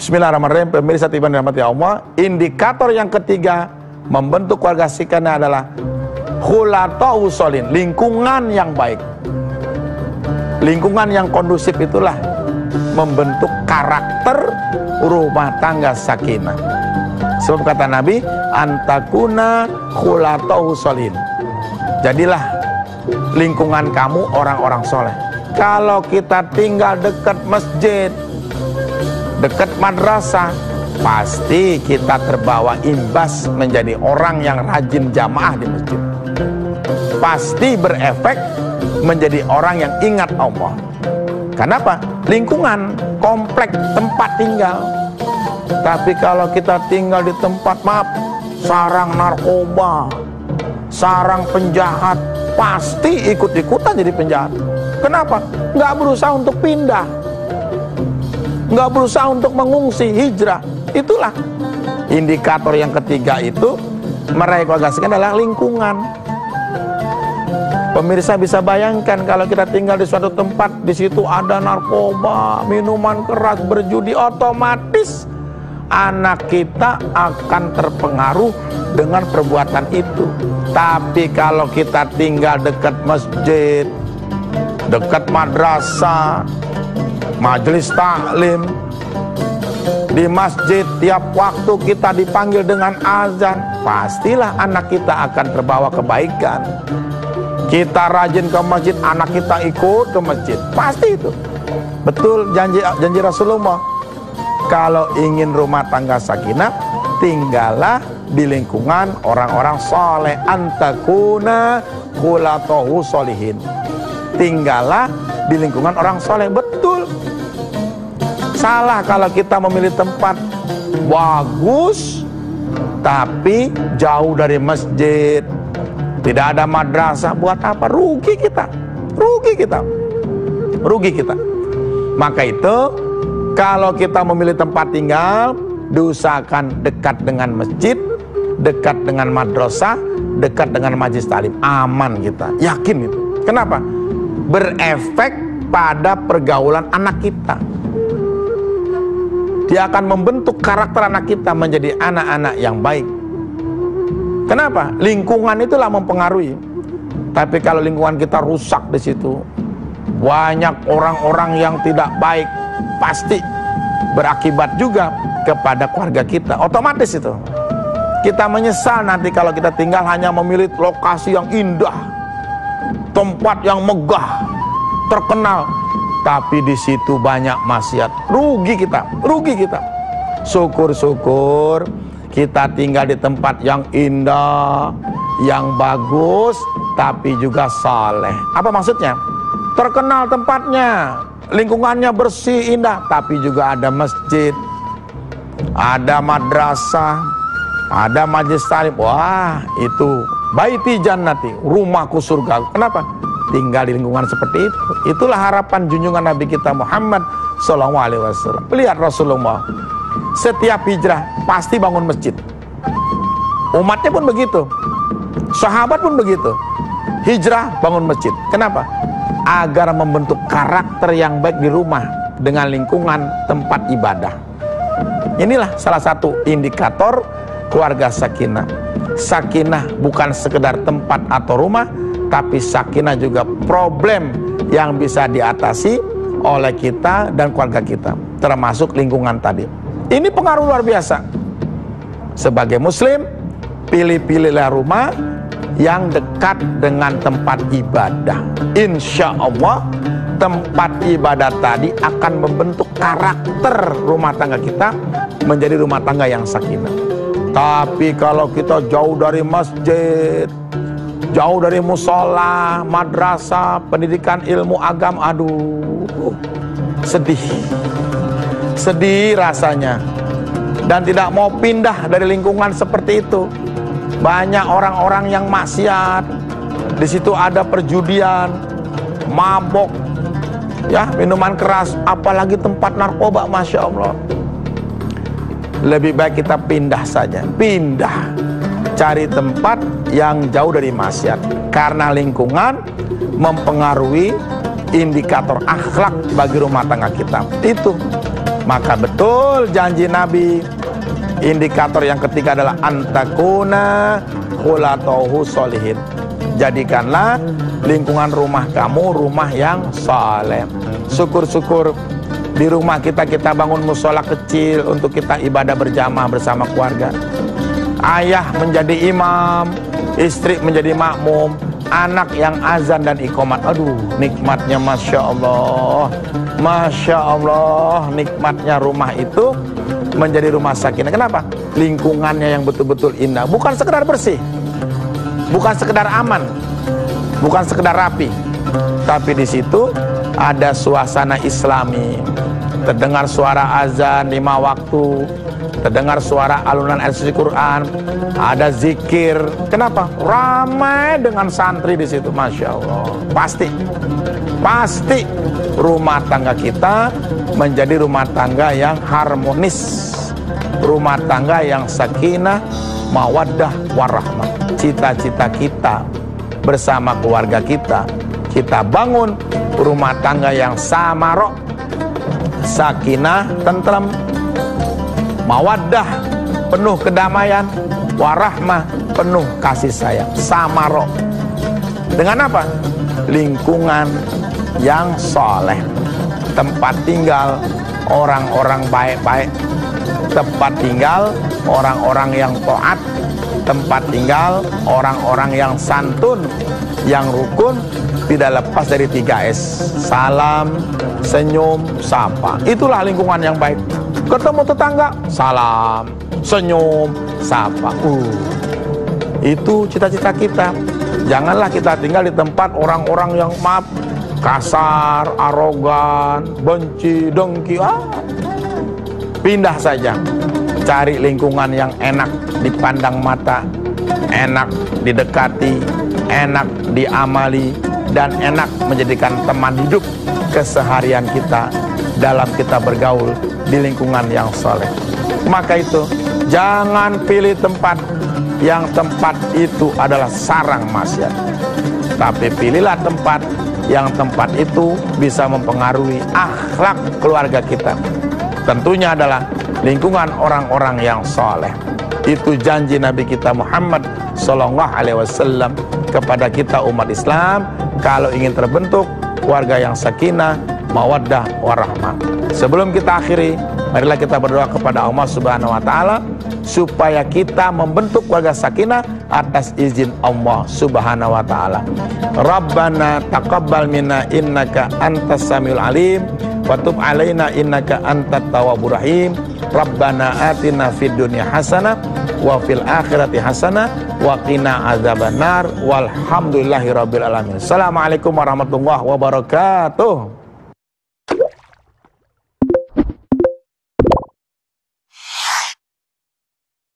Bismillahirrahmanirrahim. Pemirsa tiba dirahmati Allah, indikator yang ketiga membentuk keluarga sakinah adalah khulatou sholin, lingkungan yang baik. Lingkungan yang kondusif itulah membentuk karakter rumah tangga sakinah. Sebab kata Nabi, antakuna khulatou sholin. Jadilah lingkungan kamu orang-orang soleh. Kalau kita tinggal dekat masjid, dekat madrasah, pasti kita terbawa imbas menjadi orang yang rajin jamaah di masjid. Pasti berefek menjadi orang yang ingat Allah. Kenapa? Lingkungan, komplek, tempat tinggal. Tapi kalau kita tinggal di tempat, maaf, sarang narkoba, sarang penjahat, pasti ikut-ikutan jadi penjahat. Kenapa? Nggak berusaha untuk pindah, nggak berusaha untuk mengungsi, hijrah. Itulah indikator yang ketiga itu meraih keluarga sakinah adalah lingkungan. Pemirsa bisa bayangkan kalau kita tinggal di suatu tempat, di situ ada narkoba, minuman keras, berjudi, otomatis anak kita akan terpengaruh dengan perbuatan itu. Tapi kalau kita tinggal dekat masjid, dekat madrasah, majelis taklim, di masjid tiap waktu kita dipanggil dengan azan, pastilah anak kita akan terbawa kebaikan. Kita rajin ke masjid, anak kita ikut ke masjid, pasti itu. Betul janji Rasulullah. Kalau ingin rumah tangga sakinah, tinggallah di lingkungan orang-orang soleh. Antakuna khulatohu solihin. Tinggallah di lingkungan orang soleh. Betul. Salah kalau kita memilih tempat bagus tapi jauh dari masjid, tidak ada madrasah. Buat apa? Rugi kita. Rugi kita. Rugi kita. Maka itu, kalau kita memilih tempat tinggal, diusahakan dekat dengan masjid, dekat dengan madrasah, dekat dengan majelis taklim. Aman kita, yakin itu. Kenapa? Berefek pada pergaulan anak kita. Dia akan membentuk karakter anak kita menjadi anak-anak yang baik. Kenapa? Lingkungan itulah mempengaruhi. Tapi kalau lingkungan kita rusak di situ, banyak orang-orang yang tidak baik, pasti berakibat juga kepada keluarga kita. Otomatis itu. Kita menyesal nanti kalau kita tinggal hanya memilih lokasi yang indah, tempat yang megah, terkenal, tapi di situ banyak maksiat. Rugi kita, rugi kita. Syukur-syukur kita tinggal di tempat yang indah, yang bagus, tapi juga saleh. Apa maksudnya? Terkenal tempatnya, lingkungannya bersih, indah, tapi juga ada masjid, ada madrasah, ada majelis taklim. Wah, itu baiti jannati, rumahku surga. Kenapa? Tinggal di lingkungan seperti itu. Itulah harapan junjungan Nabi kita Muhammad SAW. Lihat Rasulullah, setiap hijrah pasti bangun masjid. Umatnya pun begitu, sahabat pun begitu. Hijrah bangun masjid. Kenapa? Agar membentuk karakter yang baik di rumah dengan lingkungan tempat ibadah. Inilah salah satu indikator keluarga sakinah. Sakinah bukan sekedar tempat atau rumah, tapi sakinah juga problem yang bisa diatasi oleh kita dan keluarga kita, termasuk lingkungan tadi. Ini pengaruh luar biasa. Sebagai muslim, pilih-pilihlah rumah yang dekat dengan tempat ibadah. Insya Allah tempat ibadah tadi akan membentuk karakter rumah tangga kita menjadi rumah tangga yang sakinah. Tapi kalau kita jauh dari masjid, jauh dari musola, madrasah, pendidikan ilmu agama, aduh, sedih. Sedih rasanya. Dan tidak mau pindah dari lingkungan seperti itu. Banyak orang-orang yang maksiat. Di situ ada perjudian, mabok, ya, minuman keras, apalagi tempat narkoba, Masya Allah. Lebih baik kita pindah saja. Pindah. Cari tempat yang jauh dari maksiat. Karena lingkungan mempengaruhi indikator akhlak bagi rumah tangga kita. Itu. Maka betul janji Nabi. Indikator yang ketiga adalah antakuna khulatohu solihin. Jadikanlah lingkungan rumah kamu rumah yang saleh. Syukur-syukur di rumah kita bangun musola kecil untuk kita ibadah berjamaah bersama keluarga. Ayah menjadi imam, istri menjadi makmum, anak yang azan dan iqamat. Aduh, nikmatnya Masya Allah. Masya Allah, nikmatnya rumah itu menjadi rumah sakinah. Kenapa? Lingkungannya yang betul-betul indah. Bukan sekedar bersih, bukan sekedar aman, bukan sekedar rapi, tapi di situ ada suasana islami. Terdengar suara azan 5 waktu, terdengar suara alunan ayat suci Quran, ada zikir. Kenapa? Ramai dengan santri di situ. Masya Allah. Pasti rumah tangga kita menjadi rumah tangga yang harmonis, rumah tangga yang sakinah, mawaddah, warahmah. Cita-cita kita bersama keluarga kita bangun rumah tangga yang samarok, sakinah, tentram, mawaddah, penuh kedamaian, warahmah, penuh kasih sayang, samarok. Dengan apa? Lingkungan yang soleh, tempat tinggal orang-orang baik-baik, tempat tinggal orang-orang yang taat, tempat tinggal orang-orang yang santun, yang rukun, tidak lepas dari 3S: salam, senyum, sapa. Itulah lingkungan yang baik. Ketemu tetangga, salam, senyum, sapa. Itu cita-cita kita. Janganlah kita tinggal di tempat orang-orang yang kasar, arogan, benci, dengki. Pindah saja. Cari lingkungan yang enak dipandang mata, enak didekati, enak diamali, dan enak menjadikan teman hidup keseharian kita dalam kita bergaul di lingkungan yang soleh. Maka itu, jangan pilih tempat yang tempat itu adalah sarang maksiat, tapi pilihlah tempat yang tempat itu bisa mempengaruhi akhlak keluarga kita. Tentunya adalah lingkungan orang-orang yang soleh. Itu janji Nabi kita Muhammad Sallallahu Alaihi Wasallam kepada kita umat Islam. Kalau ingin terbentuk keluarga yang sakinah, mawaddah, warahmah. Sebelum kita akhiri, marilah kita berdoa kepada Allah Subhanahu Wa Taala supaya kita membentuk keluarga sakinah atas izin Allah Subhanahu Wa Taala. Rabbana taqabbal minna innaka antas samiul alim wa tub alaina innaka antat tawwabur rahim. Rabbana atina fid dunya hasanah wa fil akhirati hasanah wa qina adzabannar walhamdulillahi rabbil alamin. Assalamualaikum warahmatullahi wabarakatuh.